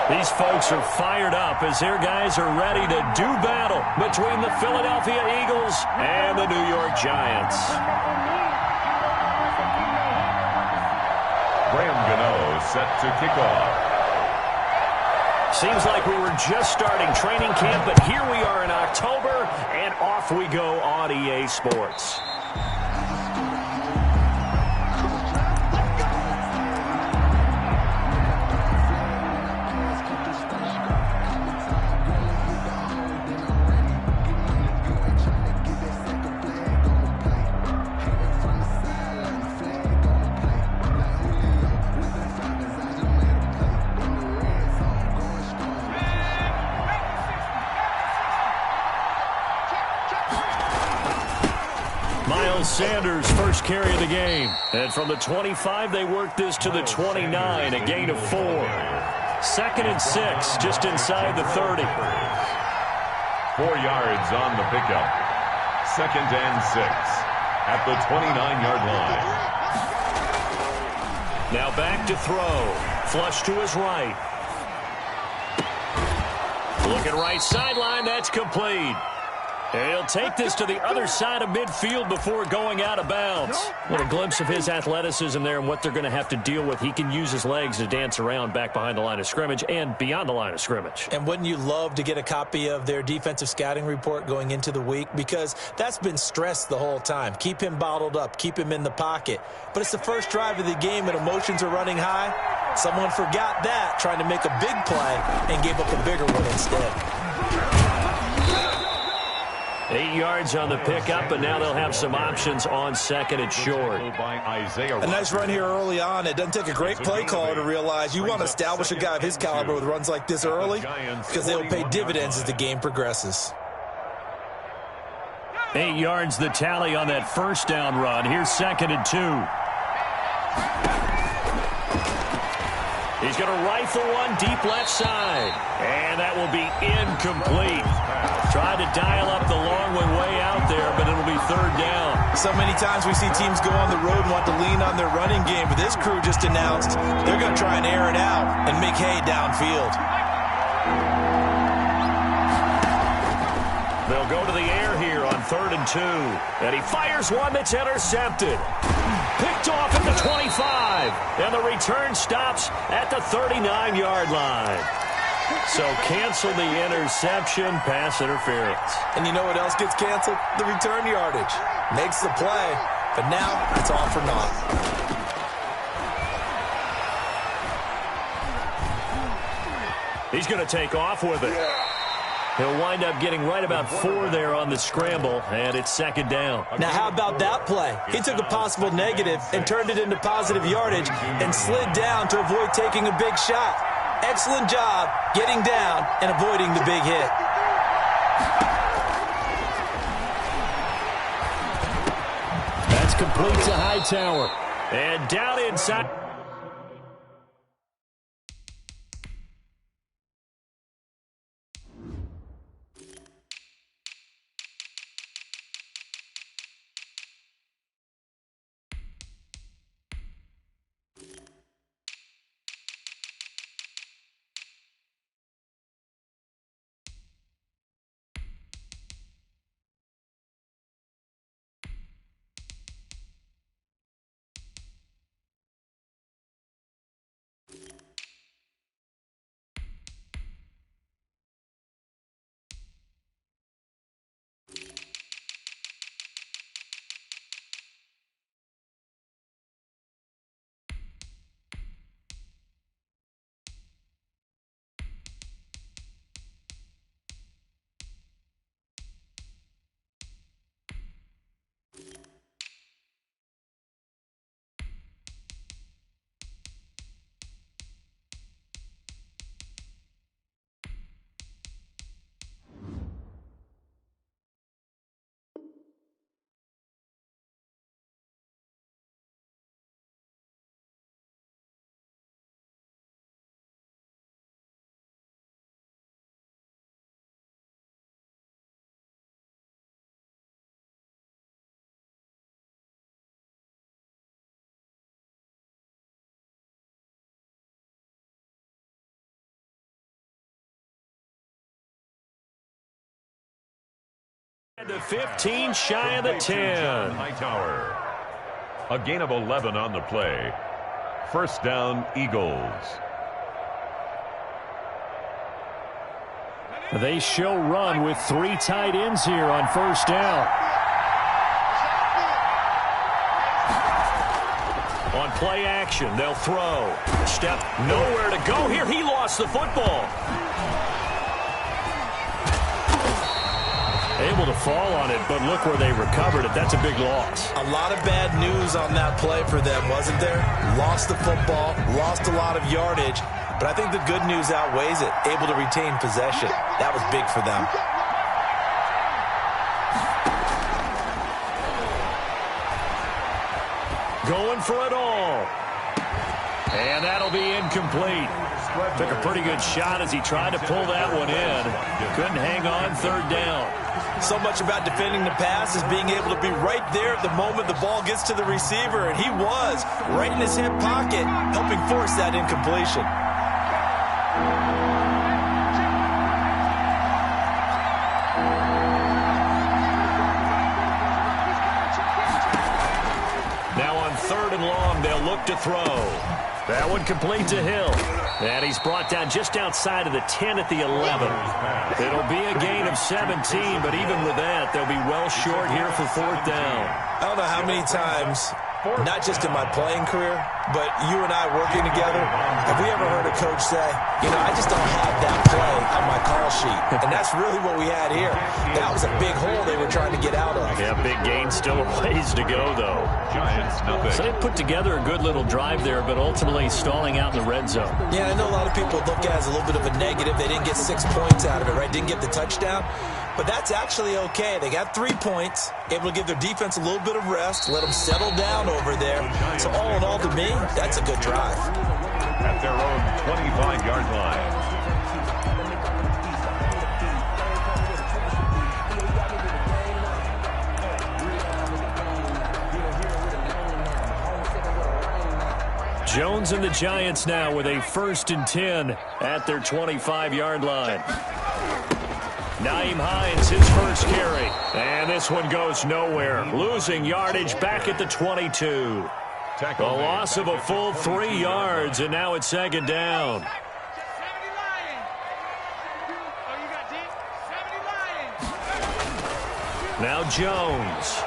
These folks are fired up as their guys are ready to do battle between the Philadelphia Eagles and the New York Giants. Graham Gano set to kick off. Seems like we were just starting training camp, but here we are in October, and off we go on EA Sports. Sanders' first carry of the game. And from the 25, they work this to the 29, a gain of 4. 2nd and 6, just inside the 30. 4 yards on the pickup. 2nd and 6 at the 29-yard line. Now back to throw. Flush to his right. Looking right sideline, that's complete. He'll take this to the other side of midfield before going out of bounds. What a glimpse of his athleticism there and what they're going to have to deal with. He can use his legs to dance around back behind the line of scrimmage and beyond the line of scrimmage. And wouldn't you love to get a copy of their defensive scouting report going into the week? Because that's been stressed the whole time. Keep him bottled up. Keep him in the pocket. But it's the first drive of the game and emotions are running high. Someone forgot that, trying to make a big play, and gave up a bigger one instead. 8 yards on the pickup, and now they'll have some options on 2nd and short. A nice run here early on. It doesn't take a great play caller to realize you want to establish a guy of his caliber with runs like this early because they'll pay dividends as the game progresses. 8 yards the tally on that first down run. Here's 2nd and 2. He's going to rifle one deep left side, and that will be incomplete. Tried to dial up the long one way out there, but it'll be 3rd down. So many times we see teams go on the road and want to lean on their running game, but this crew just announced they're going to try and air it out and make hay downfield. They'll go to the air here on 3rd and 2, and he fires one that's intercepted. Picked off at the 25, and the return stops at the 39-yard line. So cancel the interception, pass interference. And you know what else gets canceled? The return yardage. Makes the play, but now it's all for naught. He's going to take off with it. He'll wind up getting right about 4 there on the scramble, and it's 2nd down. Now, how about that play? He took a possible negative and turned it into positive yardage and slid down to avoid taking a big shot. Excellent job getting down and avoiding the big hit. That's complete to Hightower. And down inside. to 15, shy of the 10. Hightower. A gain of 11 on the play. First down, Eagles. They show run with 3 tight ends here on first down. On play action, they'll throw. Step, nowhere to go here. He lost the football. Able to fall on it, but look where they recovered it. That's a big loss. A lot of bad news on that play for them, wasn't there? Lost the football, lost a lot of yardage, but I think the good news outweighs it. Able to retain possession. That was big for them. Going for it all. And that'll be incomplete. Took a pretty good shot as he tried to pull that one in. Couldn't hang on, third down. So much about defending the pass is being able to be right there at the moment the ball gets to the receiver, and he was right in his hip pocket, helping force that incompletion. Now on third and long, they'll look to throw. That one complete to Hill. And he's brought down just outside of the 10 at the 11. It'll be a gain of 17, but even with that, they'll be well short here for fourth down. I don't know how many times, not just in my playing career, but you and I working together, have we ever heard a coach say, you know, I just don't have that play on my call sheet. And that's really what we had here. That was a big hole they were trying to get out of. Yeah, big gain, still a ways to go, though. Giants, nothing. So they put together a good little drive there, but ultimately stalling out in the red zone. Yeah, I know a lot of people look at it as a little bit of a negative. They didn't get 6 points out of it, right? Didn't get the touchdown. But that's actually okay. They got 3 points, able to give their defense a little bit of rest, let them settle down over there. So all in all, to me, that's a good drive. At their own 25-yard line. Jones and the Giants now with a 1st and 10 at their 25-yard line. Nyheim Hines, his first carry. And this one goes nowhere. Losing yardage back at the 22. A loss of a full 3 yards, and now it's second down. Now Jones.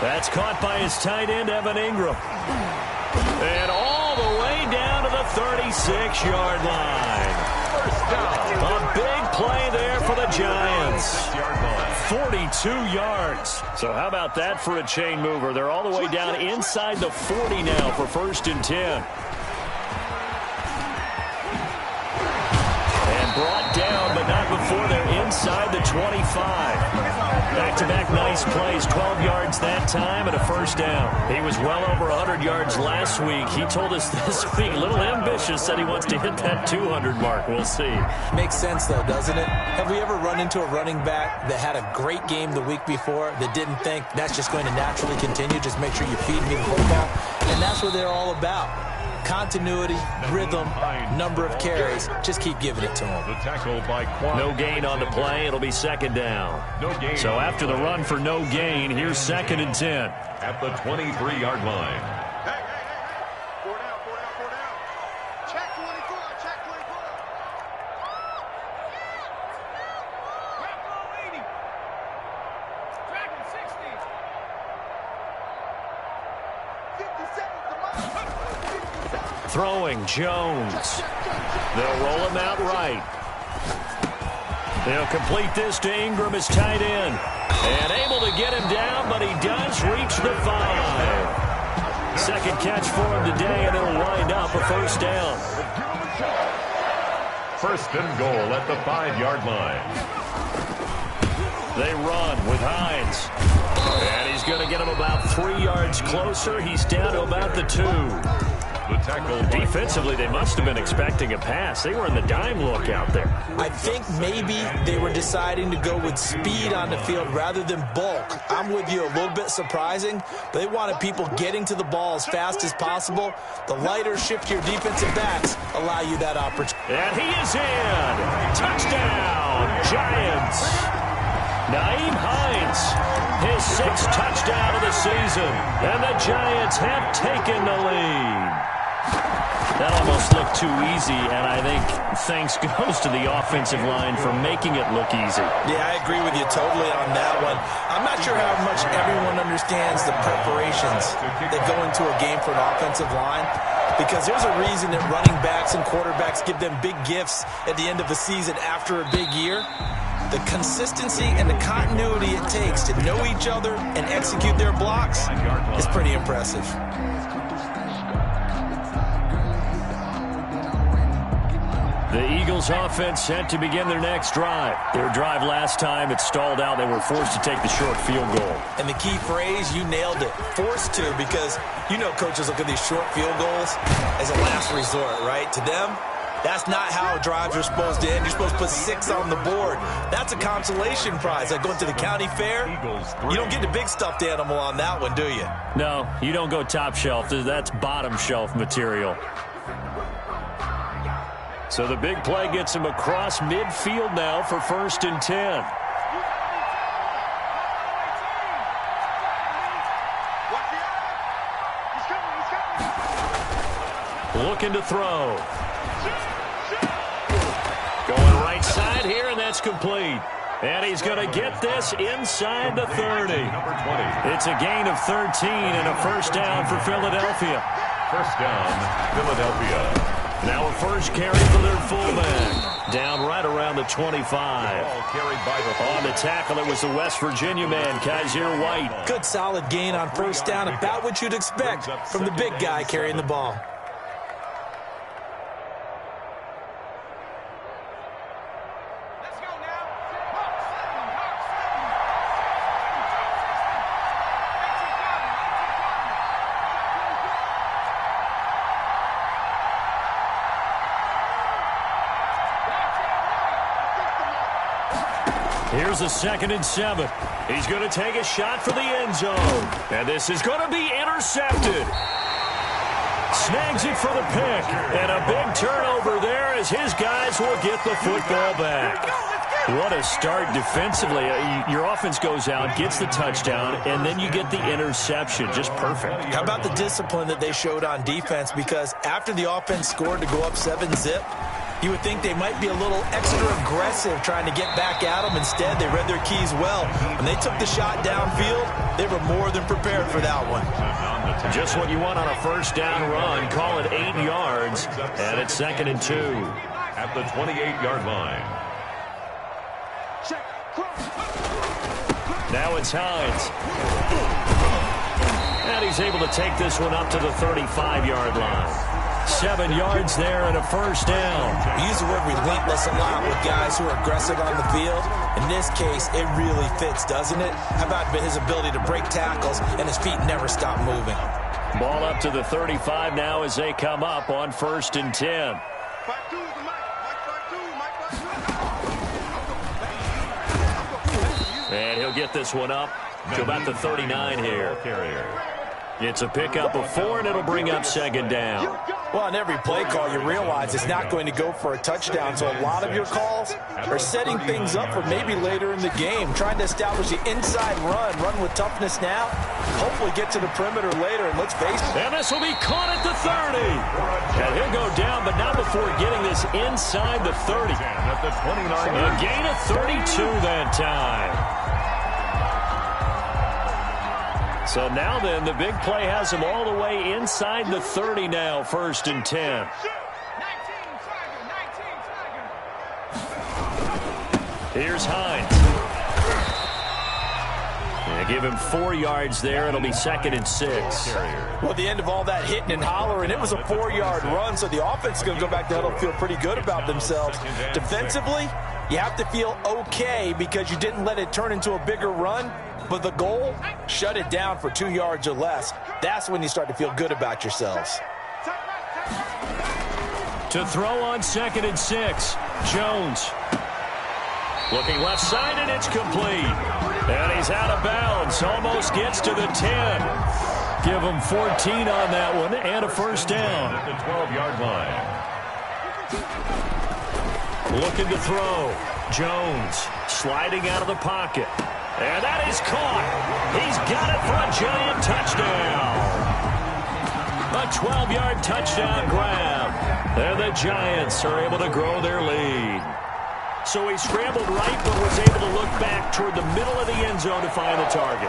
That's caught by his tight end, Evan Ingram. And all the way down to the 36-yard line. A big play there for the Giants. 42 yards. So how about that for a chain mover? They're all the way down inside the 40 now for 1st and 10. And brought down, but not before they're inside the 25. Back-to-back nice plays, 12 yards that time and a 1st down. He was well over 100 yards last week. He told us this week, a little ambitious, said he wants to hit that 200 mark. We'll see. Makes sense, though, doesn't it? Have we ever run into a running back that had a great game the week before that didn't think that's just going to naturally continue? Just make sure you feed me the football. And that's what they're all about. Continuity, rhythm, number of carries. Just keep giving it to him. The tackle by no gain on the play. It'll be second down. No gain. So after the run for no gain, here's 2nd and 10. At the 23-yard line. Hey. 4 down. Check 24. Check 24. Track on 80. Track on 60. 57. Throwing Jones. They'll roll him out right. They'll complete this to Ingram as tight end. And able to get him down, but he does reach the 5. Second catch for him today, and it'll wind up a 1st down. 1st and goal at the 5-yard line. They run with Hines. And he's going to get him about 3 yards closer. He's down to about the 2. The tackle defensively, they must have been expecting a pass. They were in the dime look out there. I think maybe they were deciding to go with speed on the field rather than bulk. I'm with you, a little bit surprising. They wanted people getting to the ball as fast as possible. The lighter, shiftier defensive backs allow you that opportunity. And he is in. Touchdown, Giants. Nyheim Hines, his 6th touchdown of the season. And the Giants have taken the lead. That almost looked too easy, and I think thanks goes to the offensive line for making it look easy. Yeah, I agree with you totally on that one. I'm not sure how much everyone understands the preparations that go into a game for an offensive line, because there's a reason that running backs and quarterbacks give them big gifts at the end of the season after a big year. The consistency and the continuity it takes to know each other and execute their blocks is pretty impressive. The Eagles offense set to begin their next drive. Their drive last time, it stalled out. They were forced to take the short field goal. And the key phrase, you nailed it, forced to, because you know coaches look at these short field goals as a last resort, right? To them, that's not how drives are supposed to end. You're supposed to put 6 on the board. That's a consolation prize. Like going to the county fair, you don't get the big stuffed animal on that one, do you? No, you don't go top shelf. That's bottom shelf material. So the big play gets him across midfield now for 1st and 10. Looking to throw. Going right side here, and that's complete. And he's going to get this inside the 30. It's a gain of 13 and a 1st down for Philadelphia. 1st down, Philadelphia. Now a first carry for their fullback. Down right around the 25. On the tackle, it was the West Virginia man, Kaiser White. Good solid gain on 1st down, about what you'd expect from the big guy carrying the ball. Here's a 2nd and 7. He's going to take a shot for the end zone. And this is going to be intercepted. Snags it for the pick. And a big turnover there as his guys will get the football back. What a start defensively. Your offense goes out, gets the touchdown, and then you get the interception. Just perfect. How about the discipline that they showed on defense? Because after the offense scored to go up 7-zip, you would think they might be a little extra aggressive trying to get back at them. Instead, they read their keys well. When they took the shot downfield, they were more than prepared for that one. Just what you want on a 1st down run. Call it 8 yards, and it's 2nd and 2. At the 28-yard line. Now it's Hines. And he's able to take this one up to the 35-yard line. 7 yards there and a 1st down. We use the word relentless a lot with guys who are aggressive on the field. In this case, it really fits, doesn't it? How about his ability to break tackles and his feet never stop moving? Ball up to the 35 now as they come up on 1st and 10. And he'll get this one up to about the 39 here. It's a pickup of 4, and it'll bring up 2nd down. Well, on every play call, you realize it's not going to go for a touchdown, so a lot of your calls are setting things up for maybe later in the game, trying to establish the inside run with toughness now, hopefully get to the perimeter later, and let's face it. And this will be caught at the 30. And he'll go down, but not before getting this inside the 30. At the 29. A gain of 32 that time. So now then, the big play has him all the way inside the 30 now, 1st and 10. Here's Hines. And give him 4 yards there. It'll be 2nd and 6. Well, the end of all that hitting and hollering, it was a 4-yard run, so the offense is going to go back to huddle, feel pretty good about themselves. Defensively, you have to feel okay because you didn't let it turn into a bigger run. But the goal, shut it down for 2 yards or less. That's when you start to feel good about yourselves. To throw on 2nd and 6, Jones. Looking left side, and it's complete. And he's out of bounds. Almost gets to the 10. Give him 14 on that one, and a 1st down. At the 12-yard line. Looking to throw. Jones sliding out of the pocket. And that is caught. He's got it for a Giant touchdown. A 12-yard touchdown grab. And the Giants are able to grow their lead. So he scrambled right, but was able to look back toward the middle of the end zone to find the target.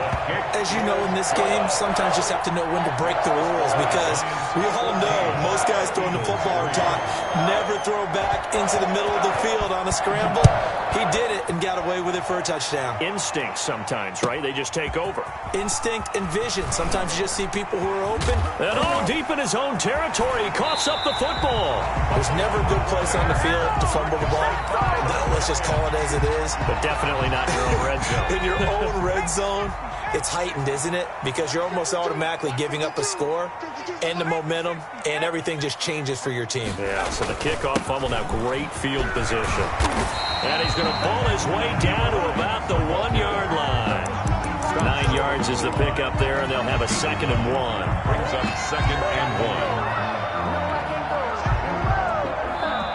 As you know, in this game, sometimes you just have to know when to break the rules, because we all know most guys throwing the football are taught never throw back into the middle of the field on a scramble. He did it and got away with it for a touchdown. Instinct sometimes, right? They just take over. Instinct and vision. Sometimes you just see people who are open. And deep in his own territory, he coughs up the football. There's never a good place on the field to fumble the ball. Let's just call it as it is. But definitely not in your own red zone. In your own red zone, it's heightened, isn't it? Because you're almost automatically giving up a score and the momentum, and everything just changes for your team. Yeah, so the kickoff fumble, now great field position. And he's going to pull his way down to about the 1-yard line. 9 yards is the pickup there, and they'll have a 2nd and 1. Brings up 2nd and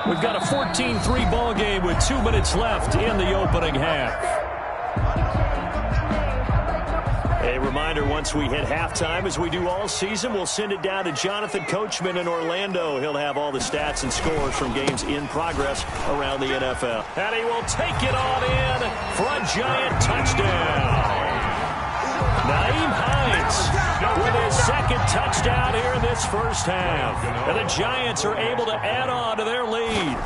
1. We've got a 14-3 ball game with 2 minutes left in the opening half. A reminder, once we hit halftime, as we do all season, we'll send it down to Jonathan Coachman in Orlando. He'll have all the stats and scores from games in progress around the NFL. And he will take it on in for a Giant touchdown. Nyheim Hines with his 2nd touchdown here in this first half. And the Giants are able to add on to their lead.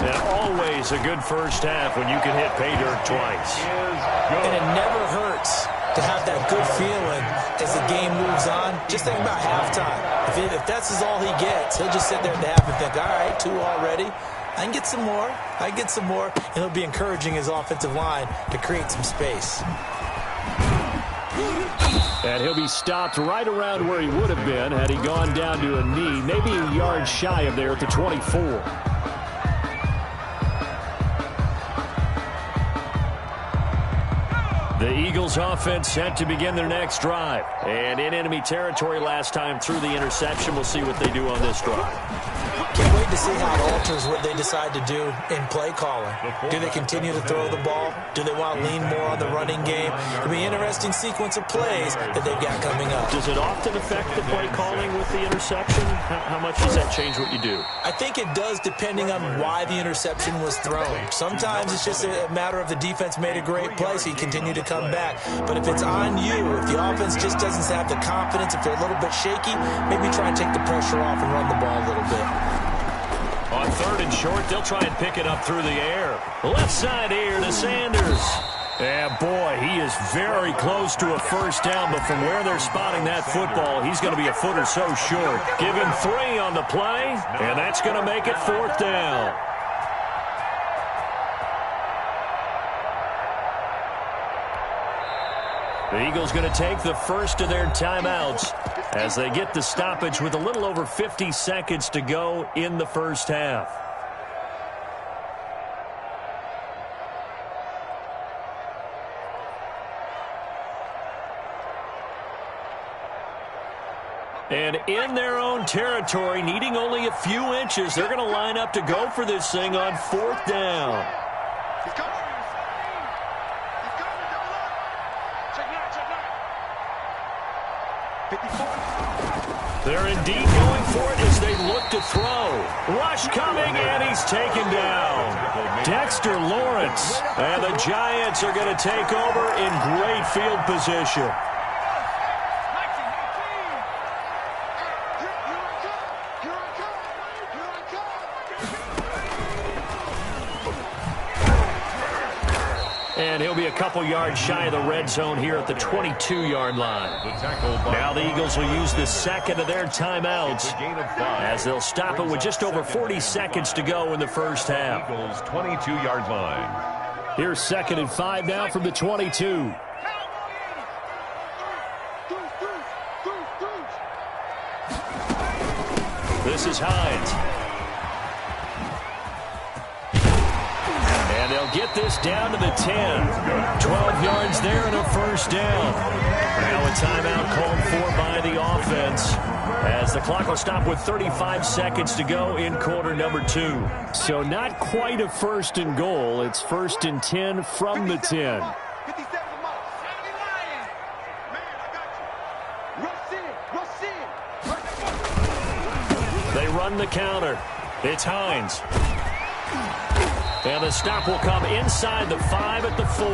And always a good first half when you can hit pay dirt twice. And it never hurts to have that good feeling as the game moves on. Just think about halftime. If that's all he gets, he'll just sit there at the half and think, all right, 2 already. I can get some more. I can get some more. And he'll be encouraging his offensive line to create some space. And he'll be stopped right around where he would have been had he gone down to a knee, maybe a yard shy of there at the 24. The Eagles offense set to begin their next drive. And in enemy territory last time through the interception. We'll see what they do on this drive. Can't wait to see how it alters what they decide to do in play calling. Do they continue to throw the ball? Do they want to lean more on the running game? It'll be an interesting sequence of plays that they've got coming up. Does it often affect the play calling with the interception? How much does that change what you do? I think it does, depending on why the interception was thrown. Sometimes it's just a matter of the defense made a great play, so you continue to come back. But if it's on you, if the offense just doesn't have the confidence, if they're a little bit shaky, maybe try and take the pressure off and run the ball a little bit. On 3rd and short, they'll try and pick it up through the air. Left side here to Sanders. And boy, he is very close to a first down, but from where they're spotting that football, he's going to be a foot or so short. Give him 3 on the play, and that's going to make it 4th down. The Eagles going to take the first of their timeouts as they get the stoppage with a little over 50 seconds to go in the first half. And in their own territory, needing only a few inches, they're going to line up to go for this thing on 4th down. They're indeed going for it as they look to throw. Rush coming, and he's taken down. Dexter Lawrence. And the Giants are going to take over in great field position. And he'll be a couple yards shy of the red zone here at the 22-yard line. Now the Eagles will use the 2nd of their timeouts as they'll stop it with just over 40 seconds to go in the first half. Eagles 22-yard line. Here's 2nd and 5 now from the 22. This is Hines. And they'll get this down to the 10. 12 yards there and a first down. Now a timeout called for by the offense. as the clock will stop with 35 seconds to go in quarter number 2. So not quite a first and goal. It's first and 10 from the 10. 57 mark. 70 Lions. Man, I got you. Rush in. They run the counter. It's Hines. And the stop will come inside the 5 at the 4.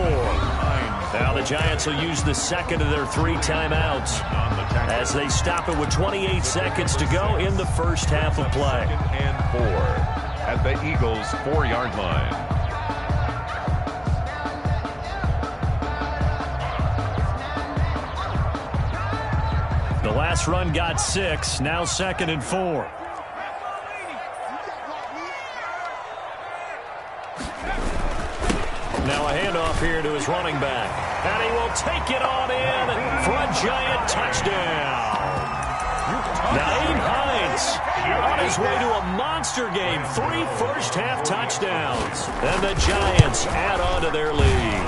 Now the Giants will use the second of their 3 timeouts as they stop it with 28 seconds to go in the first half of play. Second and 4 at the Eagles' 4-yard line. The last run got 6. Now second and 4. Now a handoff here to his running back. And he will take it on in for a Giant touchdown. Naeem Hines on his way to a monster game. 3 first-half touchdowns. And the Giants add on to their lead.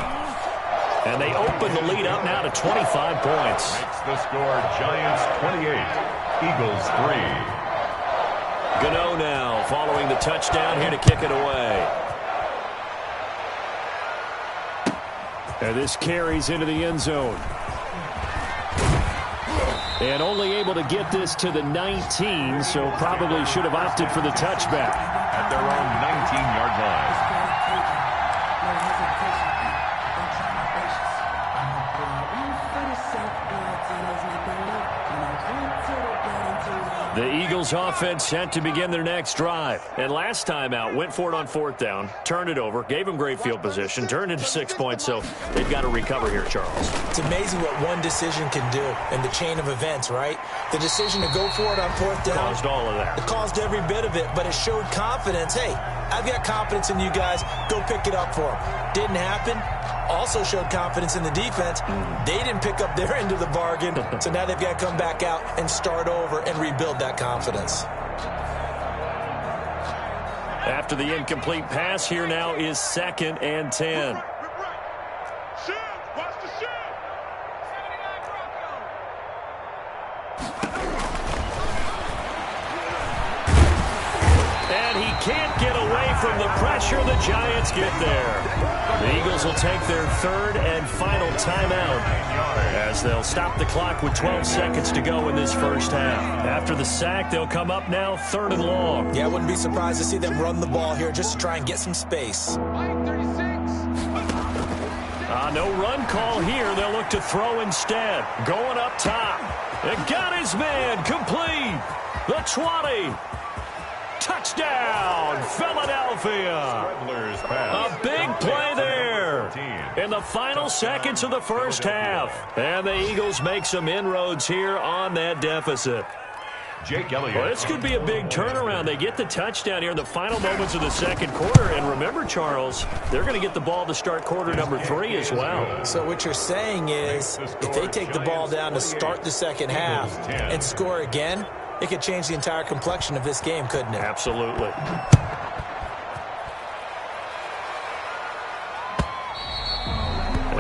And they open the lead up now to 25 points. Makes the score Giants 28, Eagles 3. Gano now following the touchdown here to kick it away. And this carries into the end zone. And only able to get this to the 19, so probably should have opted for the touchback. At their own 19-yard line. The Eagles offense set to begin their next drive. And last time out, went for it on 4th down, turned it over, gave them great field position, turned into 6 points, so they've got to recover here, Charles. It's amazing what one decision can do in the chain of events, right? The decision to go for it on 4th down. Caused all of that. It caused every bit of it, but it showed confidence. Hey, I've got confidence in you guys. Go pick it up for them. Didn't happen. Also showed confidence in the defense. They didn't pick up their end of the bargain, so now they've got to come back out and start over and rebuild that confidence. After the incomplete pass, here now is 2nd and 10. Watch the shield. And he can't get away from the pressure. The Giants get there. The Eagles will take their 3rd and final timeout as they'll stop the clock with 12 seconds to go in this first half. After the sack, they'll come up now 3rd and long. Yeah, I wouldn't be surprised to see them run the ball here just to try and get some space. No run call here. They'll look to throw instead. Going up top. It got his man complete. The 20. Touchdown, Philadelphia. A big play there in the final seconds of the first half. And the Eagles make some inroads here on that deficit. Jake Elliott. Well, this could be a big turnaround. They get the touchdown here in the final moments of the second quarter. And remember, Charles, they're going to get the ball to start quarter number 3 as well. So what you're saying is if they take the ball down to start the second half and score again, it could change the entire complexion of this game, couldn't it? Absolutely.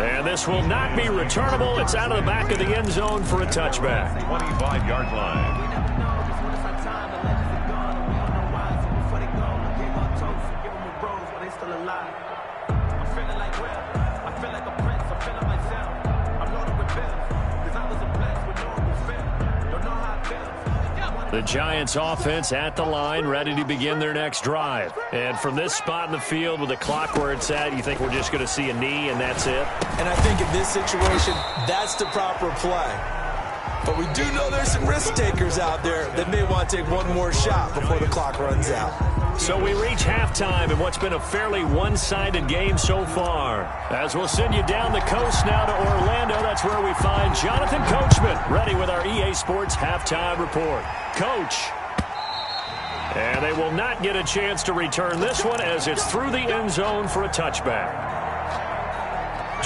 And this will not be returnable. It's out of the back of the end zone for a touchback. 25-yard line. The Giants offense at the line, ready to begin their next drive. And from this spot in the field with the clock where it's at, you think we're just going to see a knee and that's it? And I think in this situation, that's the proper play. But we do know there's some risk takers out there that may want to take one more shot before the clock runs out. So we reach halftime in what's been a fairly one-sided game so far. As we'll send you down the coast now to Orlando, that's where we find Jonathan Coachman, ready with our EA Sports halftime report. Coach. And they will not get a chance to return this one as it's through the end zone for a touchback.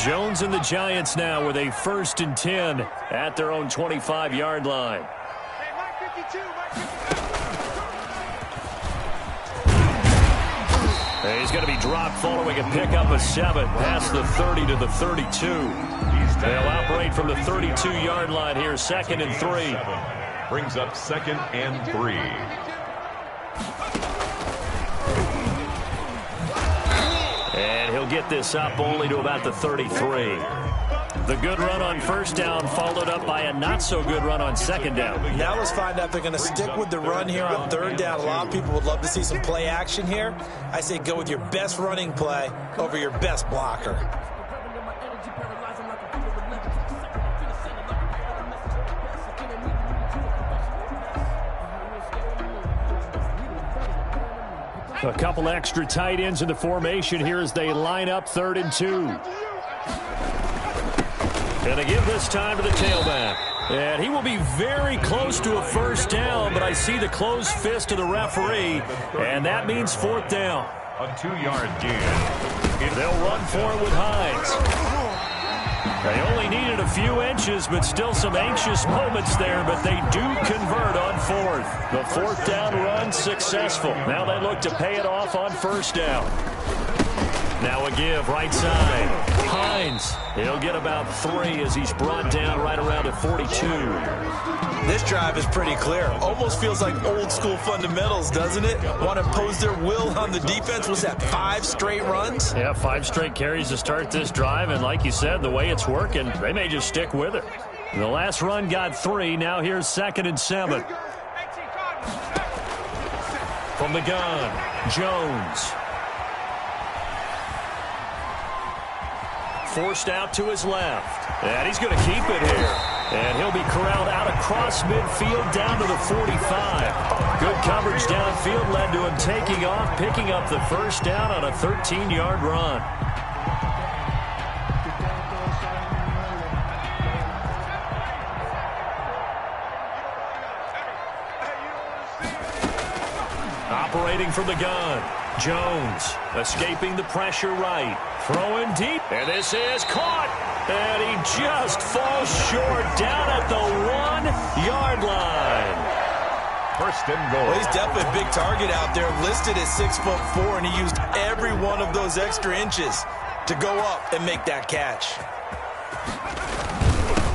Jones and the Giants now with a 1st and 10 at their own 25-yard line. Hey, Mike 52, Mike 52. He's going to be dropped following a pickup of 7 past the 30 to the 32. They'll operate from the 32-yard line here, 2nd and 3. Brings up 2nd and 3. And he'll get this up only to about the 33. The good run on first down followed up by a not-so-good run on second down. Now let's find out if they're going to stick with the run here on third down. A lot of people would love to see some play action here. I say go with your best running play over your best blocker. A couple extra tight ends in the formation here as they line up 3rd and 2. And they give this time to the tailback. And he will be very close to a first down, but I see the closed fist of the referee, and that means 4th down. A 2-yard gain. They'll run for it with Hines. They only needed a few inches, but still some anxious moments there, but they do convert on 4th. The 4th down run successful. Now they look to pay it off on first down. Now a give right side. Hines, he'll get about 3 as he's brought down right around at 42. This drive is pretty clear. Almost feels like old school fundamentals, doesn't it? Want to impose their will on the defense. Was that 5 straight runs? Yeah, 5 straight carries to start this drive, and like you said, the way it's working, they may just stick with it. The last run got 3. Now here's 2nd and 7. From the gun, Jones. Forced out to his left. And he's going to keep it here. And he'll be corralled out across midfield down to the 45. Good coverage downfield led to him taking off, picking up the first down on a 13-yard run. Operating from the gun. Jones escaping the pressure right. Throwing deep. And this is caught. And he just falls short down at the 1-yard line. First and goal. Well, he's definitely a big target out there, listed at 6'4", and he used every one of those extra inches to go up and make that catch.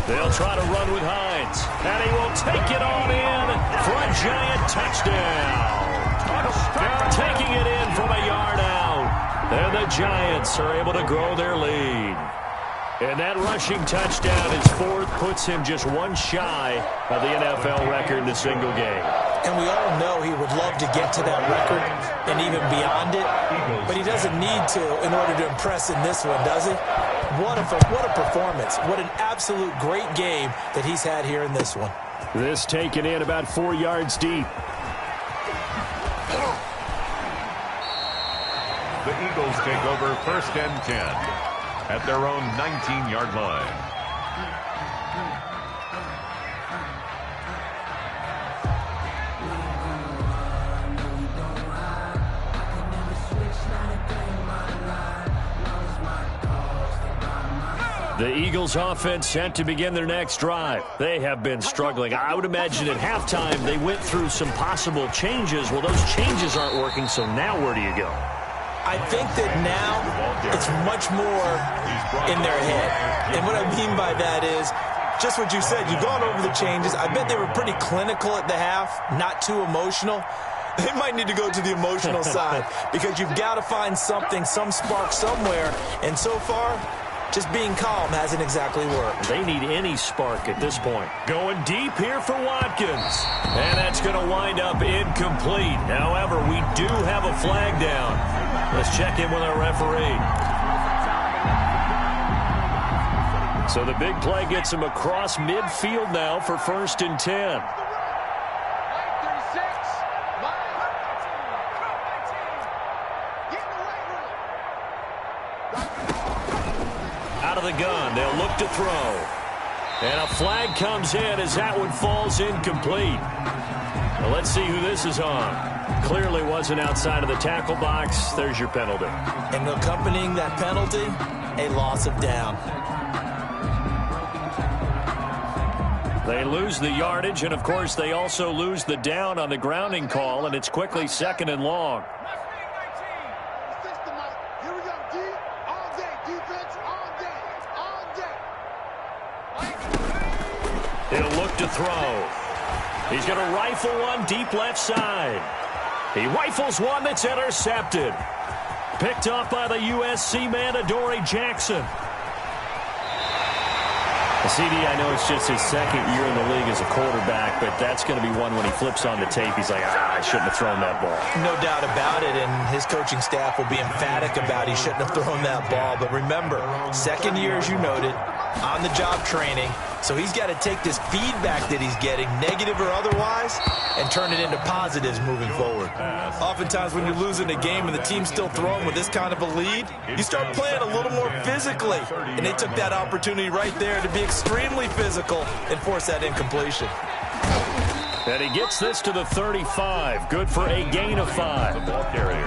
They'll try to run with Hines. And he will take it on in for a giant touchdown. Taking it in from a yard out. And the Giants are able to grow their lead. And that rushing touchdown, his 4th, puts him just 1 shy of the NFL record in a single game. And we all know he would love to get to that record and even beyond it. But he doesn't need to in order to impress in this one, does he? What a performance. What an absolute great game that he's had here in this one. This taken in about 4 yards deep. The Eagles take over 1st and 10 at their own 19-yard line. The Eagles offense set to begin their next drive. They have been struggling. I would imagine at halftime they went through some possible changes. Well, those changes aren't working, so now where do you go? I think that now it's much more in their head. And what I mean by that is just what you said. You've gone over the changes. I bet they were pretty clinical at the half, not too emotional. They might need to go to the emotional side because you've got to find something, some spark somewhere. And so far, just being calm hasn't exactly worked. They need any spark at this point. Going deep here for Watkins. And that's going to wind up incomplete. However, we do have a flag down. Let's check in with our referee. So the big play gets him across midfield now for 1st and 10. Out of the gun, they'll look to throw. And a flag comes in as that one falls incomplete. Well, let's see who this is on. Clearly wasn't outside of the tackle box. There's your penalty. And accompanying that penalty, a loss of down. They lose the yardage, and of course they also lose the down on the grounding call, and it's quickly 2nd and long. He'll look to throw. He's going to rifle one deep left side. He rifles one that's intercepted. Picked off by the USC man, Adoree Jackson. CD, I know it's just his second year in the league as a quarterback, but that's going to be one when he flips on the tape. He's like, I shouldn't have thrown that ball. No doubt about it, and his coaching staff will be emphatic about he shouldn't have thrown that ball. But remember, second year, as you noted, on-the-job training. So he's got to take this feedback that he's getting, negative or otherwise, and turn it into positives moving forward. Oftentimes when you're losing a game and the team's still throwing with this kind of a lead, you start playing a little more physically. And they took that opportunity right there to be extremely physical and force that incompletion. And he gets this to the 35. Good for a gain of 5. The ball carrier.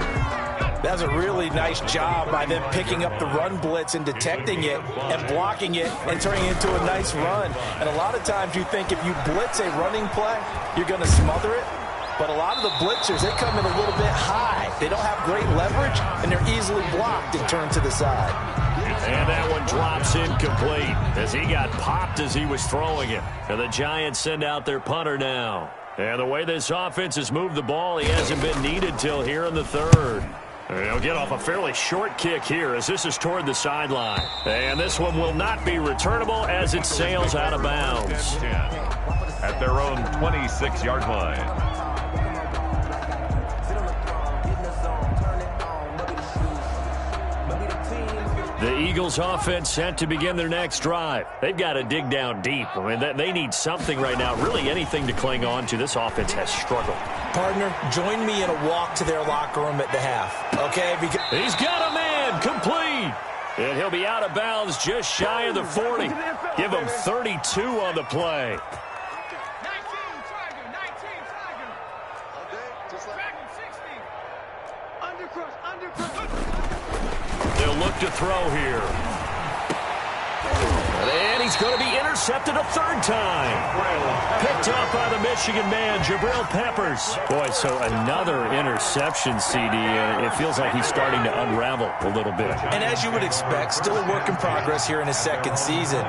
That's a really nice job by them picking up the run blitz and detecting it and blocking it and turning it into a nice run. And a lot of times you think if you blitz a running play, you're going to smother it. But a lot of the blitzers, they come in a little bit high. They don't have great leverage, and they're easily blocked and turned to the side. And that one drops incomplete as he got popped as he was throwing it. And the Giants send out their punter now. And the way this offense has moved the ball, he hasn't been needed till here in the third. And he'll get off a fairly short kick here as this is toward the sideline. And this one will not be returnable as it sails out of bounds. At their own 26-yard line. The Eagles offense set to begin their next drive. They've got to dig down deep. I mean, they need something right now, really anything to cling on to. This offense has struggled. Partner, join me in a walk to their locker room at the half, okay? Because he's got a man, complete. And he'll be out of bounds just shy of the 40. Give him 32 on the play. 19 Tiger. Back in 60. Undercrush. They'll look to throw here. And he's going to be intercepted a third time. Picked off by the Michigan man, Jabril Peppers. Boy, so another interception, CD, and it feels like he's starting to unravel a little bit. And as you would expect, still a work in progress here in his second season.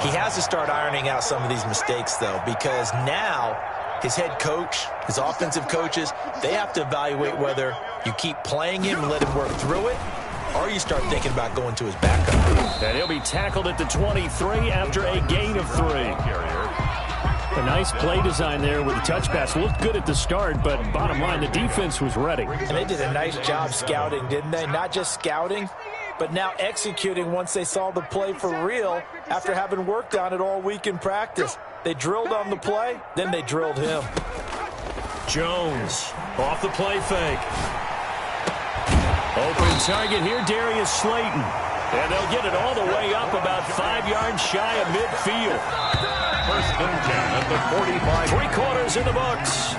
He has to start ironing out some of these mistakes, though, because now his head coach, his offensive coaches, they have to evaluate whether you keep playing him and let him work through it, or you start thinking about going to his backup. And he'll be tackled at the 23 after a gain of 3. A nice play design there with the touch pass. Looked good at the start, but bottom line, the defense was ready. And they did a nice job scouting, didn't they? Not just scouting, but now executing once they saw the play for real after having worked on it all week in practice. They drilled on the play, then they drilled him. Jones off the play fake. Open target here, Darius Slayton. And they'll get it all the way up about 5 yards shy of midfield. First and 10 at the 45. 3 quarters in the books.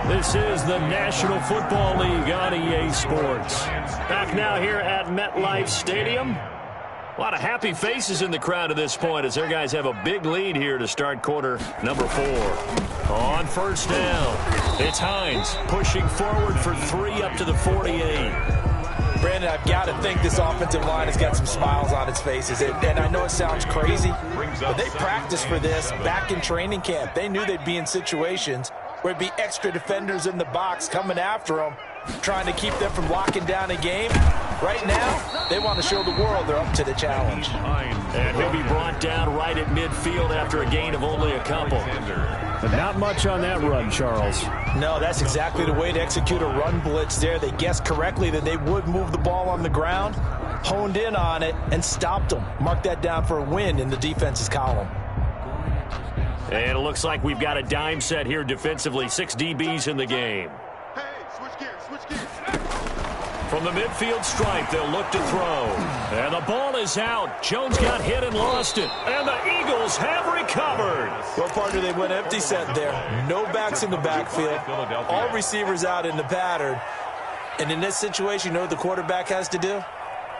This is the National Football League on EA Sports. Back now here at MetLife Stadium. A lot of happy faces in the crowd at this point as their guys have a big lead here to start quarter number 4. On first down, it's Hines pushing forward for 3 up to the 48. Brandon, I've got to think this offensive line has got some smiles on its faces. And I know it sounds crazy, but they practiced for this back in training camp. They knew they'd be in situations where it'd be extra defenders in the box coming after them, trying to keep them from locking down a game. Right now, they want to show the world they're up to the challenge. And he'll be brought down right at midfield after a gain of only a couple. But not much on that run, Charles. No, that's exactly the way to execute a run blitz there. They guessed correctly that they would move the ball on the ground, honed in on it, and stopped them. Mark that down for a win in the defense's column. And it looks like we've got a dime set here defensively. 6 DBs in the game. Hey, switch gears. From the midfield stripe, they'll look to throw. And the ball is out. Jones got hit and lost it. And the Eagles have recovered. Well, partner, they went empty set there. No backs in the backfield. All receivers out in the pattern. And in this situation, you know what the quarterback has to do?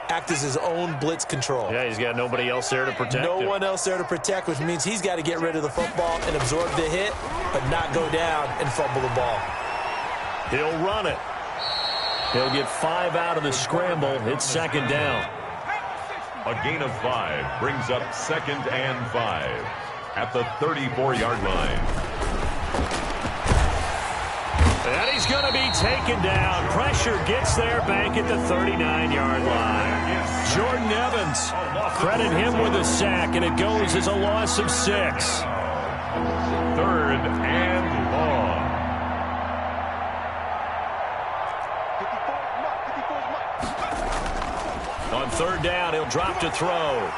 Act as his own blitz control. Yeah, he's got nobody else there to protect No him. one else there to protect, which means he's got to get rid of the football and absorb the hit, but not go down and fumble the ball. He'll run it. He'll get 5 out of the scramble. It's second down. A gain of 5 brings up 2nd and 5 at the 34-yard line. he's going to be taken down. Pressure gets there back at the 39-yard line. Jordan Evans, credit him with a sack, and it goes as a loss of 6. 3rd and long. 54's On 3rd down, he'll drop to throw.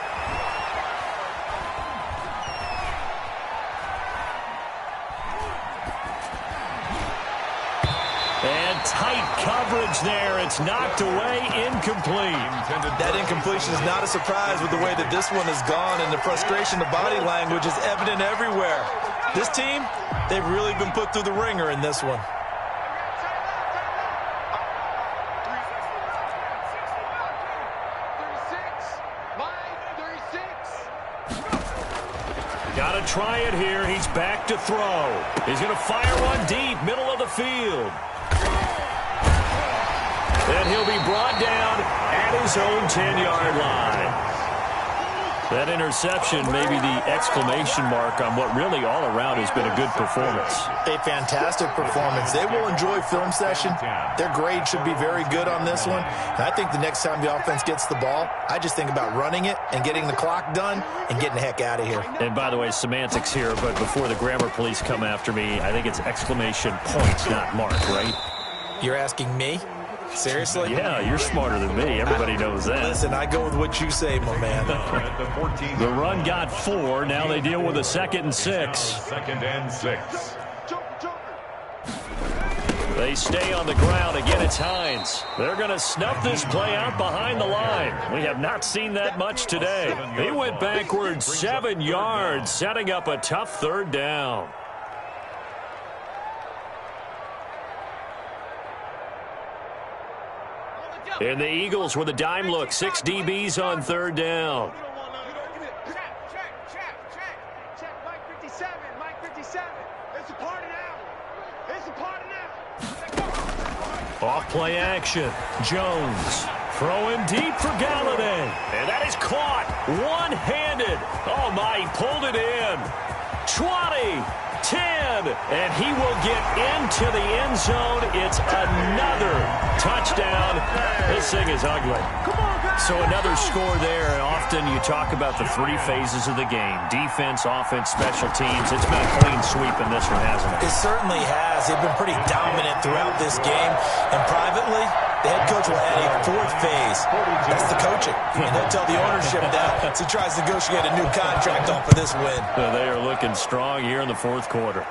And tight coverage there. It's knocked away, incomplete. That incompletion is not a surprise with the way that this one has gone, and the frustration, the body language is evident everywhere. This team, they've really been put through the ringer in this one. Got to try it here. He's back to throw. He's going to fire one deep, middle of the field. And he'll be brought down at his own 10-yard line. That interception may be the exclamation mark on what really all around has been a good performance. A fantastic performance. They will enjoy film session. Their grade should be very good on this one. And I think the next time the offense gets the ball, I just think about running it and getting the clock done and getting the heck out of here. And by the way, semantics here, but before the grammar police come after me, I think it's exclamation points, not mark, right? You're asking me? Seriously? Yeah, you're smarter than me. Everybody knows that. Listen, I go with what you say, my man. The run got 4. Now they deal with a 2nd and 6. 2nd and 6. They stay on the ground. Again, it's Hines. They're going to snuff this play out behind the line. We have not seen that much today. He went backwards 7 yards, setting up a tough 3rd down. And the Eagles with a dime look. 6 DBs on 3rd down. Check, Mike 57, Mike 57. It's a party now. It's a party now. Off play action. Jones throwing deep for Galladay. And that is caught one-handed. Oh, my, he pulled it in. 20, 10, and he will get into the end zone. It's another touchdown. This thing is ugly. So another score there. Often you talk about the 3 phases of the game. Defense, offense, special teams. It's been a clean sweep in this one, hasn't it? It certainly has. They've been pretty dominant throughout this game. And privately, the head coach will add a 4th phase. That's the coaching. And he'll tell the ownership that as he tries to negotiate a new contract off of this win. They are looking strong here in the 4th quarter.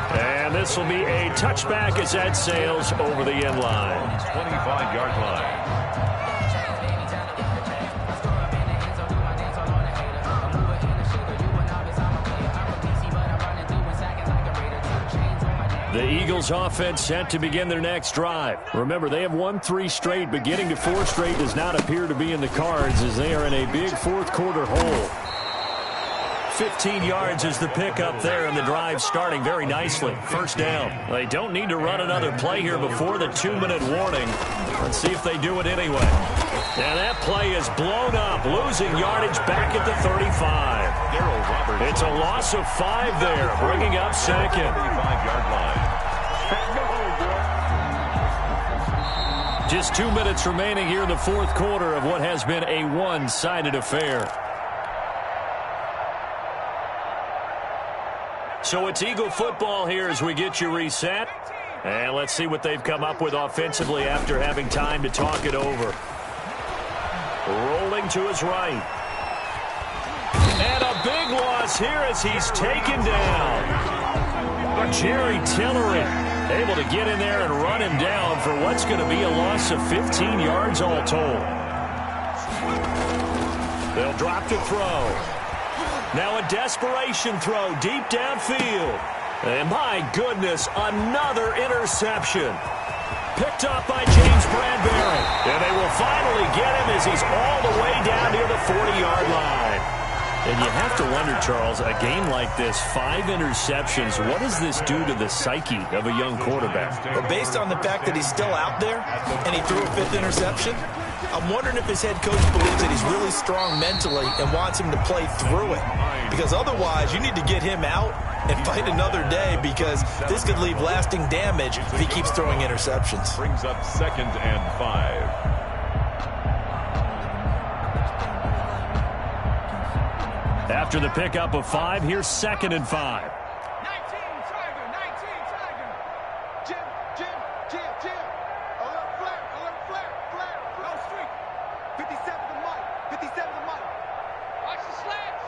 And this will be a touchback as that sails over the end line. 25-yard line. The Eagles offense set to begin their next drive. Remember, they have won 3 straight, but getting to 4 straight does not appear to be in the cards as they are in a big 4th quarter hole. 15 yards is the pickup there, and the drive starting very nicely. 1st down. They don't need to run another play here before the 2-minute warning. Let's see if they do it anyway. And that play is blown up, losing yardage back at the 35. It's a loss of 5 there, bringing up 2nd. 35-yard line. Just 2 minutes remaining here in the 4th quarter of what has been a one-sided affair. So it's Eagle football here as we get you reset. And let's see what they've come up with offensively after having time to talk it over. Rolling to his right. And a big loss here as he's taken down. Jerry Tillery able to get in there and run him down for what's going to be a loss of 15 yards all told. They'll drop to throw. Now a desperation throw deep downfield. And my goodness, another interception. Picked up by James Bradbury. And they will finally get him as he's all the way down near the 40-yard line. And you have to wonder, Charles, a game like this, 5 interceptions, what does this do to the psyche of a young quarterback? Well, based on the fact that he's still out there and he threw a 5th interception, I'm wondering if his head coach believes that he's really strong mentally and wants him to play through it. Because otherwise, you need to get him out and fight another day, because this could leave lasting damage if he keeps throwing interceptions. Brings up 2nd and 5. After the pickup of 5, here's 2nd and 5. 19 Tiger, 19 Tiger. Jim. Alert flare. No street. 57's the mic. Watch the slants.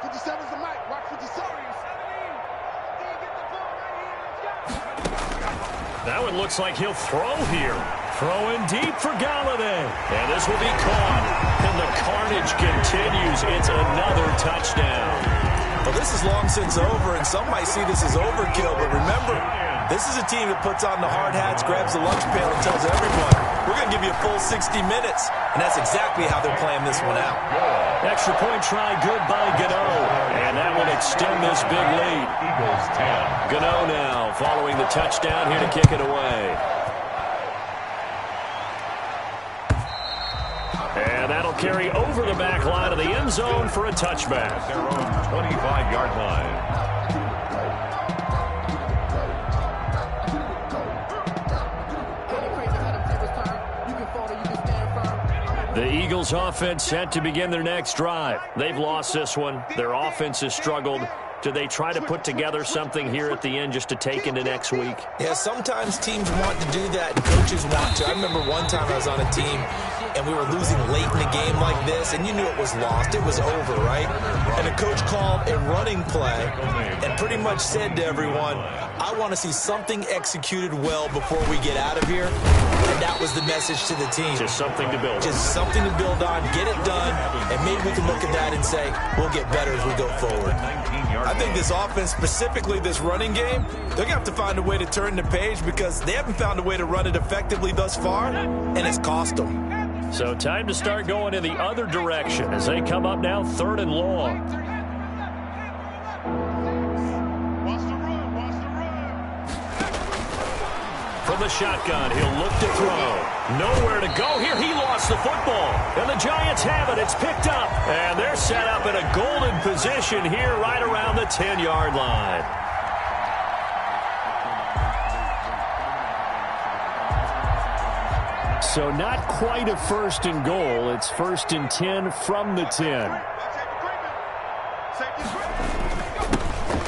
57's the mic. Watch 57. 17. Get the ball right here. Let's go. That one looks like he'll throw here. Throwing deep for Galladay. And this will be caught. And the carnage continues. It's another touchdown. Well, this is long since over, and some might see this as overkill. But remember, this is a team that puts on the hard hats, grabs the lunch pail, and tells everyone, we're going to give you a full 60 minutes. And that's exactly how they're playing this one out. Extra point try good by Gano. And that will extend this big lead. Eagles 10. Gano now following the touchdown here to kick it away. And that'll carry over the back line of the end zone for a touchback. At their own 25-yard line. The Eagles offense set to begin their next drive. They've lost this one. Their offense has struggled. Do they try to put together something here at the end just to take into next week? Yeah, sometimes teams want to do that and coaches want to. I remember one time I was on a team and we were losing late in the game like this, and you knew it was lost. It was over, right? And the coach called a running play and pretty much said to everyone, I want to see something executed well before we get out of here. And that was the message to the team. Just something to build on. Just something to build on, get it done, and maybe we can look at that and say, we'll get better as we go forward. I think this offense, specifically this running game, they're going to have to find a way to turn the page, because they haven't found a way to run it effectively thus far, and it's cost them. So time to start going in the other direction as they come up now 3rd and long. From the shotgun, he'll look to throw. Nowhere to go here. He lost the football. And the Giants have it. It's picked up. And they're set up in a golden position here right around the 10-yard line. So not quite a 1st and goal. It's 1st and 10 from the 10.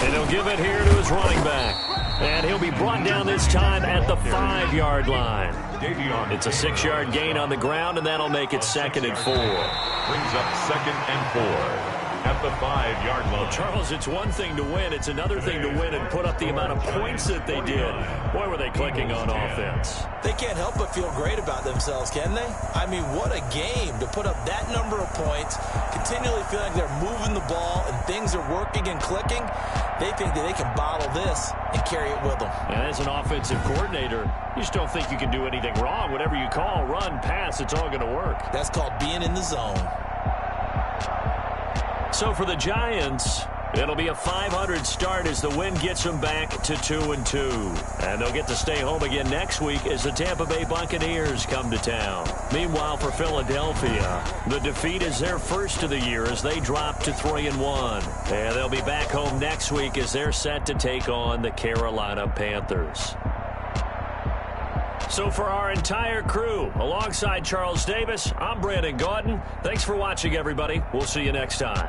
And he'll give it here to his running back. And he'll be brought down this time at the 5-yard line. It's a 6-yard gain on the ground, and that'll make it 2nd and 4. Brings up 2nd and 4. At the 5-yard line. Charles, it's one thing to win. It's another thing to win and put up the amount of points that they did. Boy, were they clicking on offense. They can't help but feel great about themselves, can they? I mean, what a game to put up that number of points, continually feeling like they're moving the ball and things are working and clicking. They think that they can bottle this and carry it with them. And as an offensive coordinator, you just don't think you can do anything wrong. Whatever you call, run, pass, it's all going to work. That's called being in the zone. So for the Giants, it'll be a .500 start as the win gets them back to 2-2. And they'll get to stay home again next week as the Tampa Bay Buccaneers come to town. Meanwhile, for Philadelphia, the defeat is their first of the year as they drop to 3-1. And they'll be back home next week as they're set to take on the Carolina Panthers. So for our entire crew, alongside Charles Davis, I'm Brandon Gaudin. Thanks for watching, everybody. We'll see you next time.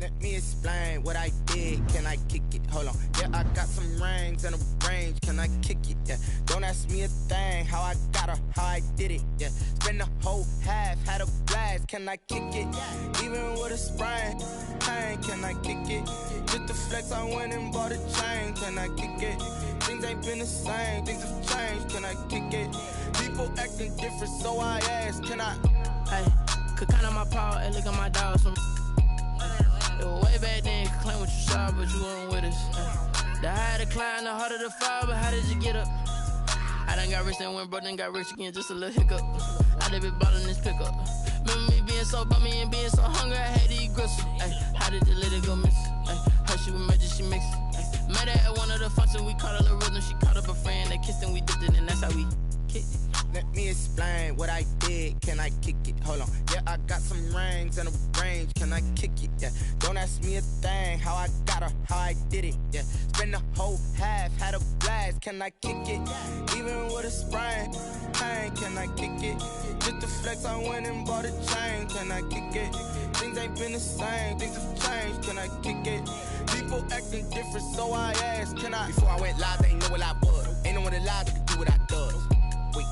Let me explain what I did. Can I kick it? Hold on. Yeah, I got some rings and a range. Can I kick it? Yeah. Don't ask me a thing. How I got her, how I did it. Yeah. Spend the whole half, had a blast. Can I kick it? Even with a sprain, pain. Can I kick it? Just the flex, I went and bought a chain. Can I kick it? Things ain't been the same. Things have changed. Can I kick it? People acting different, so I ask. Can I? Hey, could count on my power and look at my dogs from. Way back then, you could claim what you saw, but you weren't with us. The higher the climb, the harder the fall, but how did you get up? I done got rich and went broke, then got rich again, just a little hiccup. I done been ballin' this pickup. Remember me being so bummy and being so hungry, I had to eat gristle. Ay, how did the lady go miss? Ay, her she was magic, she mixed. Met her at one of the functions, we caught a little rhythm, she caught up a friend, they kissed and we dipped it, and that's how we kicked it. Let me explain what I did. Can I kick it? Hold on. Yeah, I got some rings and a range. Can I kick it? Yeah. Don't ask me a thing. How I got her, how I did it. Yeah. Spend the whole half, had a blast. Can I kick it? Even with a sprain, pain. Can I kick it? Just the flex, I went and bought a chain. Can I kick it? Things ain't been the same. Things have changed. Can I kick it? People acting different, so I asked. Can I? Before I went live, they ain't know what I was. Ain't no one alive that could do what I does. Wait.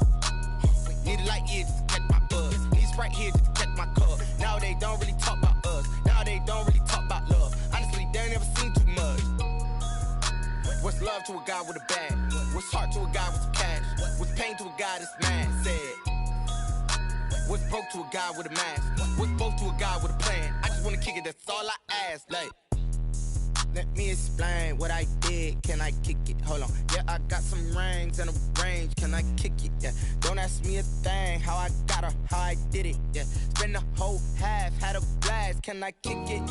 Need a light here just to catch my buzz. Need Sprite here just to catch my cup. Now they don't really talk about us. Now they don't really talk about love. Honestly, they ain't never seen too much. What's love to a guy with a bag? What's heart to a guy with some cash? What's pain to a guy that's mad? Said. What's broke to a guy with a mask? What's both to a guy with a plan? I just wanna kick it, that's all I ask. Like, let me explain what I did. Can I kick it? Hold on. Yeah, I got some rings and a range. Can I kick it? Yeah. Don't ask me a thing. How I got her, how I did it. Yeah. Spend the whole half, had a blast. Can I kick it?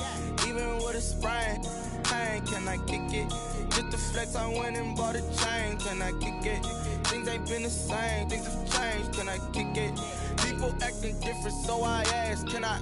Even with a sprain, pain. Can I kick it? Just the flex, I went and bought a chain. Can I kick it? Things ain't been the same. Things have changed. Can I kick it? People acting different, so I ask. Can I?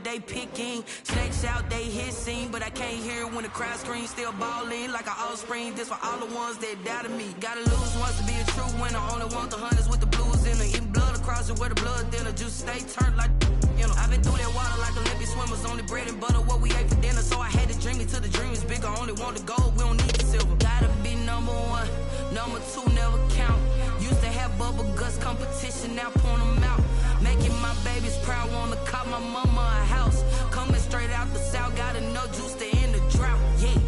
They picking, snakes out, they hissing, but I can't hear when the crowd screams. Still balling like an offspring. This for all the ones that doubted me. Gotta lose once to be a true winner. Only want the hunters with the blues in her. Eating blood across it where the blood thinner. Juice stay turned like you know. I've been through that water like Olympic swimmers. Only bread and butter what we ate for dinner. So I had to dream it till the dream is bigger. Only want the gold, we don't need the silver. Gotta be number one, number two never count. Used to have bubble guts competition, now point them out. Making my babies proud, wanna call my mama a house. Coming straight out the south, got enough juice to end the drought. Yeah,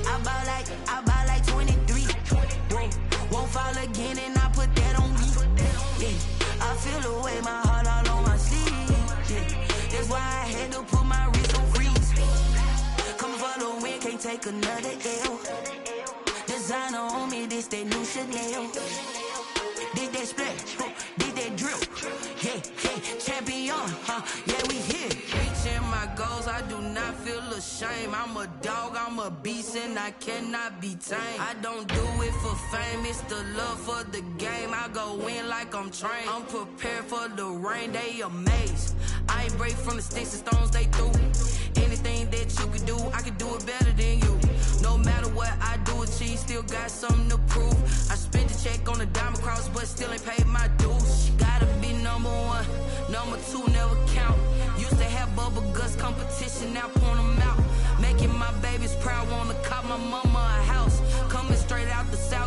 I bought like 23. Won't fall again, and I put that on me. Yeah, I feel the way, my heart all on my sleeve. Yeah, that's why I had to put my wrist on freeze. Coming for the win, can't take another L. Designer on me, this that new Chanel. Did that splash, did that drill. Yeah, champion, yeah, we here. Reaching my goals, I do not feel ashamed. I'm a dog, I'm a beast, and I cannot be tamed. I don't do it for fame, it's the love for the game. I go in like I'm trained. I'm prepared for the rain, they amazed. I ain't break from the sticks and stones they threw. Anything that you can do, I can do it better than you. No matter what I do, achieve, still got something to prove. I spent the check on the diamond cross, but still ain't paid my dues. Gotta be number one, number two never count. Used to have bubble guts competition, now point them out. Making my babies proud, wanna call my mama a house. Coming straight out the south.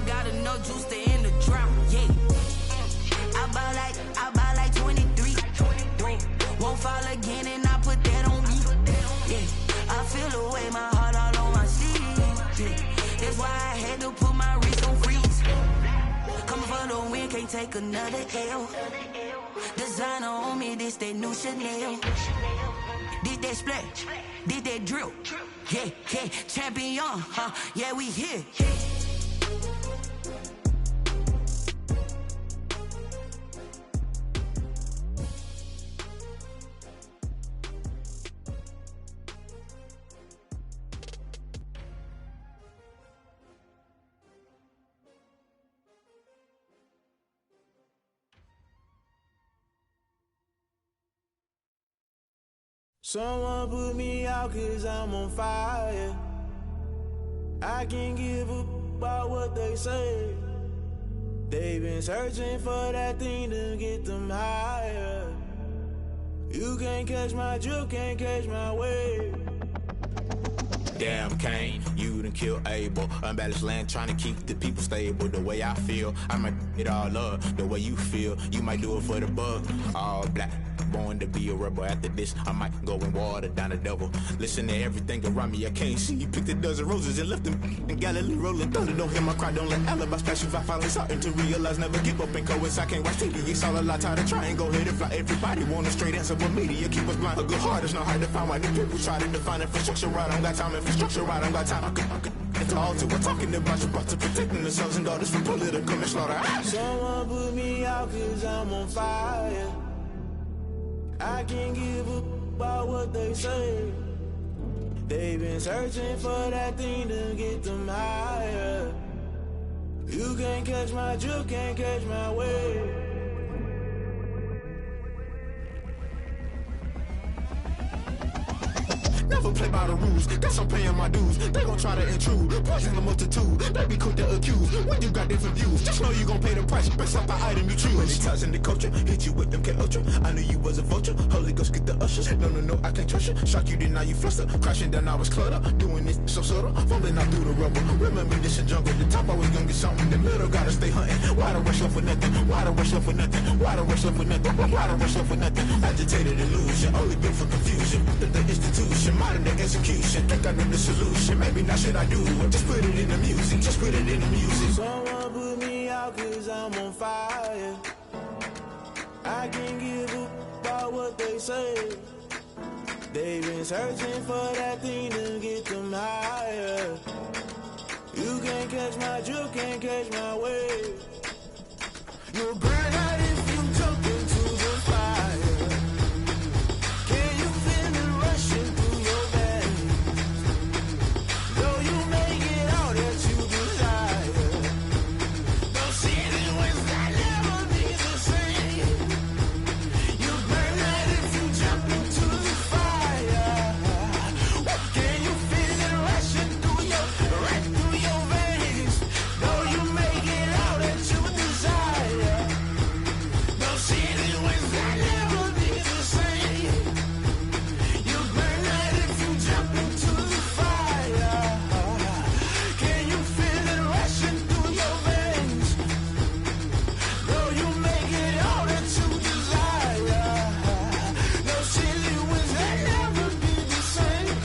can't take another L. Designer on me, this that new Chanel. This that splash, this that drill. Yeah, yeah, champion, yeah, we here. Someone put me out 'cause I'm on fire. I can't give a about what they say. They've been searching for that thing to get them higher. You can't catch my drift, can't catch my wave. Damn, Kane, you done killed Abel. Unbalanced land, trying to keep the people stable. The way I feel, I might it all up. The way you feel, you might do it for the bug. All black, born to be a rebel. After this, I might go and water down the devil. Listen to everything around me, I can't see. Picked a dozen roses and left them in Galilee rolling thunder. Don't hear my cry, don't let alibis pass you. I finally starting to realize, never give up and coincide. Can't watch TV, it's all a lot. Tired of trying, go ahead and fly. Everybody want a straight answer, but media keep us blind. A good heart is not hard to find. Why the people try to define infrastructure right? I don't got time, infrastructure right, I don't got time. I could it's all to we're talking about you, about to protecting the sons and daughters from political and slaughter. Someone put me out 'cause I'm on fire. I can't give a about what they say. They've been searching for that thing to get them higher. You can't catch my drift, can't catch my wave. Never play by the rules, guess I'm paying my dues. They gon' try to intrude, poison the multitude. They be quick to accuse, when you got different views. Just know you gon' pay the price, based off the item you choose. Many times in the culture, hit you with them K-Ultra. I knew you was a vulture, Holy Ghost get the ushers. No, I can't trust you. Shock you, then now you fluster. Crashing down, I was cluttered. Doing this so subtle, falling out through the rubble. Remember this a jungle, the top I was gonna get something. The middle gotta stay hunting. Why the rush left for nothing? Why the rush left for nothing? Why the rush left for nothing? Why the rush left for nothing? Agitated illusion, only built for confusion. The institution, modern day execution. Think I know the solution. Maybe not should I do it? Just put it in the music. Just put it in the music. Someone put me out 'cause I'm on fire. I can't give a about what they say. They've been searching for that thing to get them higher. You can't catch my drift, can't catch my wave. You'll burn out if you jump into the fire. Can you feel it rushing through your veins? Though you make it all that you desire. Don't see it when I never be the same. You burn out if you jump into the fire. Can you feel it rushing through your veins? Though you make it all that you desire. Don't see it when I never be the same. You burn out if you jump into the fire. Can you feel it rushing through your veins? Though you make it all that you desire. No silly wins that never be the same.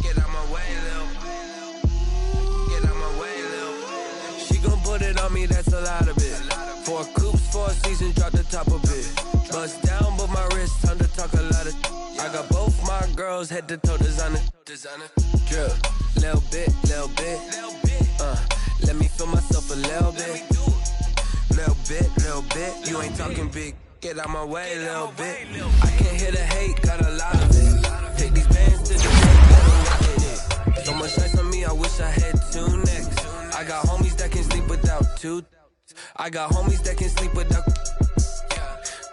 Get out my way, Lil. Get out my way, Lil. She gon' put it on me, that's a lot of it. 4 coops, 4 seasons, drop the top of it. Bust down, but my wrist, time to talk a lot of. I got both my girls, head to toe designer. Drip, little bit. Let me feel myself a little bit. Little bit. You ain't talking big. Get out my way, little bit. I can't hear the hate, got a lot of it. Take these bands to the bank, let 'em rock it. So much ice on me, I wish I had 2 necks. I got homies that can sleep without 2. I got homies that can sleep without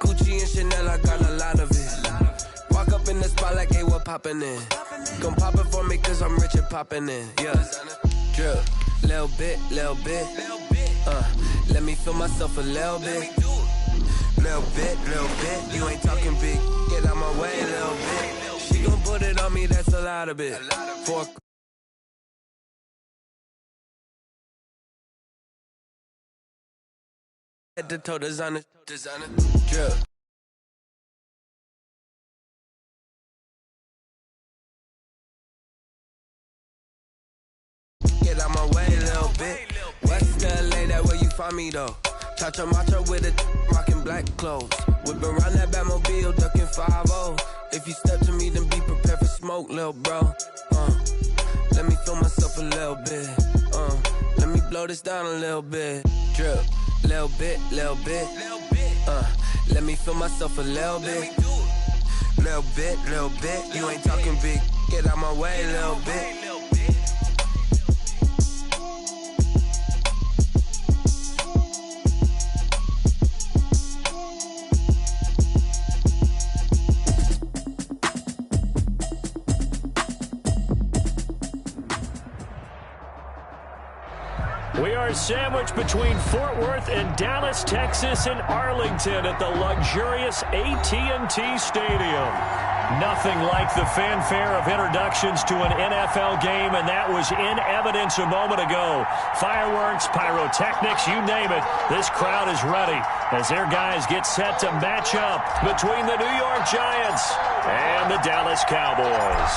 Gucci and Chanel, I got a lot of it. Walk up in the spot like, hey, what poppin' in? Gon' pop it for me cause I'm rich and poppin' in, yeah. Drip, little bit, little bit. Let me feel myself a little bit. Little bit, you ain't talking big. Get out my way, little bit. She gon' put it on me, that's a lot of it. For head to toe, designer, drip. Get out my way, little bit. West LA, that where you find me though. Touch a matcha with a rockin' black clothes. Whip around that Batmobile, ducking 5-0. If you step to me, then be prepared for smoke, little bro. Let me feel myself a little bit. Let me blow this down a little bit. Drip, little bit, little bit. Let me feel myself a little bit. Little bit. You ain't talking big. Get out my way, little bit. We are sandwiched between Fort Worth and Dallas, Texas, and Arlington at the luxurious AT&T Stadium. Nothing like the fanfare of introductions to an NFL game, and that was in evidence a moment ago. Fireworks, pyrotechnics, you name it. This crowd is ready as their guys get set to match up between the New York Giants and the Dallas Cowboys.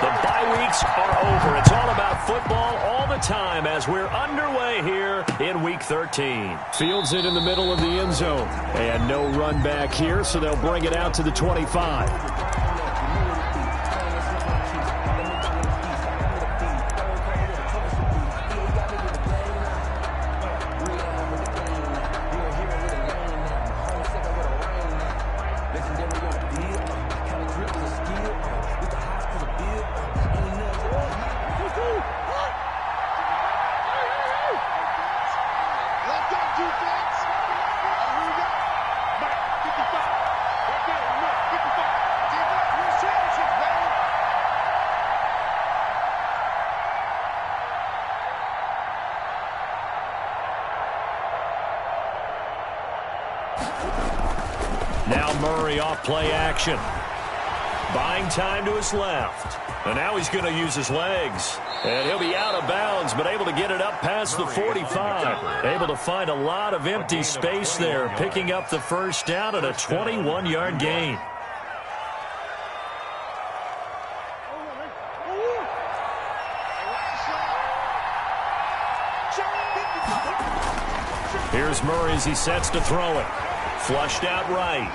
The bye weeks are over. It's all about football all the time as we're underway here in Week 13. Fields it in the middle of the end zone. And no run back here, so they'll bring it out to the 25. Now Murray off play action. Buying time to his left. And now he's going to use his legs. And he'll be out of bounds, but able to get it up past the 45. Able to find a lot of empty space there, picking up the first down at a 21-yard gain. Here's Murray as he sets to throw it. Flushed out right.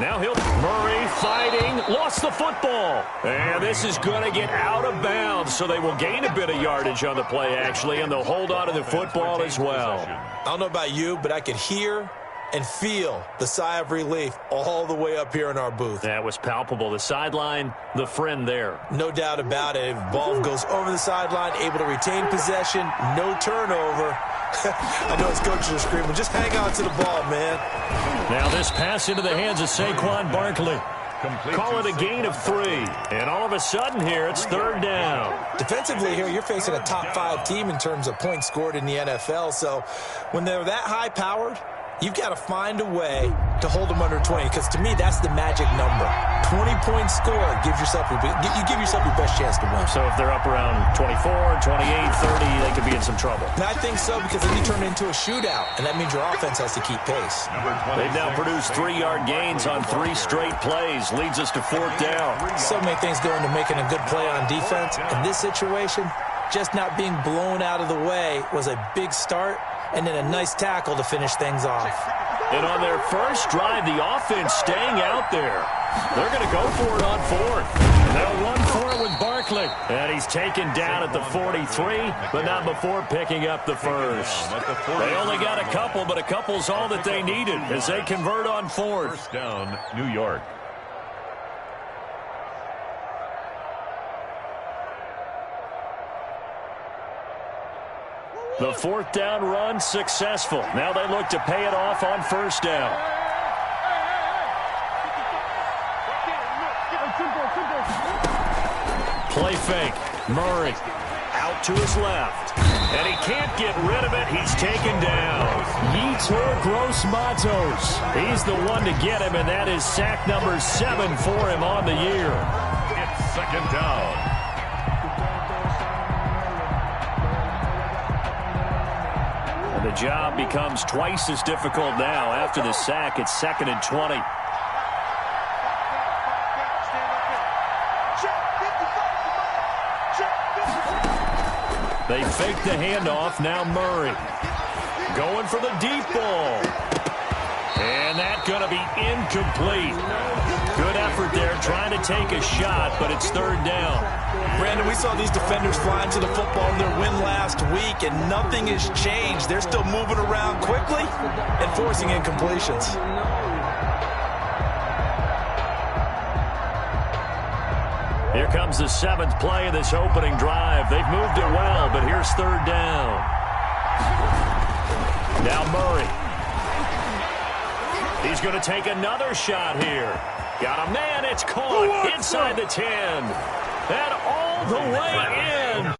Now Murray fighting, lost the football. And this is going to get out of bounds, so they will gain a bit of yardage on the play, actually, and they'll hold on to the football as well. I don't know about you, but I could hear and feel the sigh of relief all the way up here in our booth. That was palpable. The sideline, the friend there. No doubt about it. Ball goes over the sideline, able to retain possession, no turnover. I know his coaches are screaming, just hang on to the ball, man. Now this pass into the hands of Saquon Barkley. Call it a gain of 3. And all of a sudden here, it's third down. Defensively here, you're facing a top-5 team in terms of points scored in the NFL. So when they're that high-powered, you've got to find a way to hold them under 20, because to me, that's the magic number. 20 points scored gives yourself you give yourself your best chance to win. So if they're up around 24, 28, 30, they could be in some trouble. And I think so, because then you turn it into a shootout, and that means your offense has to keep pace. They've now produced 3-yard gains on 3 straight plays. Leads us to fourth down. So many things go into making a good play on defense. In this situation, just not being blown out of the way was a big start, and then a nice tackle to finish things off. And on their first drive, the offense staying out there. They're going to go for it on fourth. They'll run for it with Barkley. And he's taken down at the 43, but not before picking up the first. They only got a couple, but a couple's all that they needed as they convert on fourth. First down, New York. The fourth down run successful. Now they look to pay it off on first down. Play fake. Murray Out to his left. And he can't get rid of it. He's taken down. Yetur Gross-Matos. He's the one to get him, and that is sack number 7 for him on the year. It's second down. And the job becomes twice as difficult now. After the sack, it's 2nd and 20. They fake the handoff. Now Murray going for the deep ball. And that's going to be incomplete. Good effort there trying to take a shot, but it's 3rd down. Brandon, we saw these defenders fly into the football in their win last week, and nothing has changed. They're still moving around quickly and forcing incompletions. Here comes the 7th play of this opening drive. They've moved it well, but here's 3rd down. Now Murray. He's going to take another shot here. Got a man. It's caught inside the 10. And all the way in.